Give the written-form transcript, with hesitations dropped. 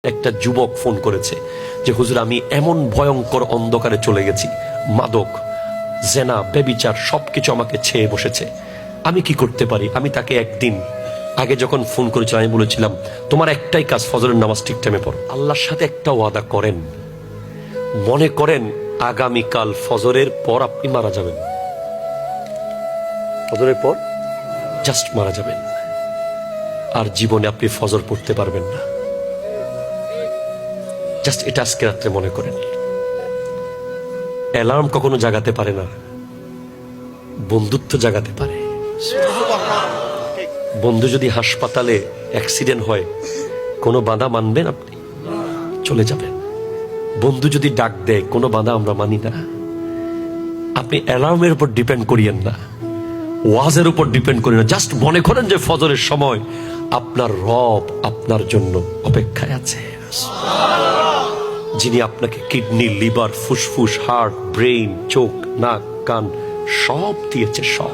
একটা যুবক ফোন করেছে যে হুজুর আমি এমন ভয়ঙ্কর অন্ধকারে চলে গেছি, মাদক, জেনা, বেবিচার সবকিছু আমাকে ছেয়ে বসেছে, আমি কি করতে পারি? আমি তাকে একদিন আগে যখন ফোন করেছিলাম আমি বলেছিলাম তোমার একটাই কাজ, ফজরের নামাজ ঠিক টাইমে পড়ো। আল্লাহর সাথে একটা ওয়াদা করেন, মনে করেন আগামীকাল ফজরের পর আপনি মারা যাবেন, ফজরের পর জাস্ট মারা যাবেন, আর জীবনে আপনি ফজর পড়তে পারবেন না। জাস্ট এটা আজকে রাত্রে মনে করেন। অ্যালার্ম কখনো জাগাতে পারে না, বন্ধুত্ব জাগাতে পারে। বন্ধু যদি হাসপাতালে অ্যাক্সিডেন্ট হয়, কোনো বাধা মানবেন আপনি? চলে যাবেন। বন্ধু যদি ডাক দেয়, কোনো বাধা আমরা মানি না। আপনি অ্যালার্মের উপর ডিপেন্ড করিয়েন না, ওয়াজের উপর ডিপেন্ড করেন না। জাস্ট মনে করেন যে ফজরের সময় আপনার রব আপনার জন্য অপেক্ষায় আছে, যিনি আপনাকে কিডনি, লিভার, ফুসফুস, হার্ট, ব্রেইন, চোখ, নাক, কান সব দিয়েছে, সব।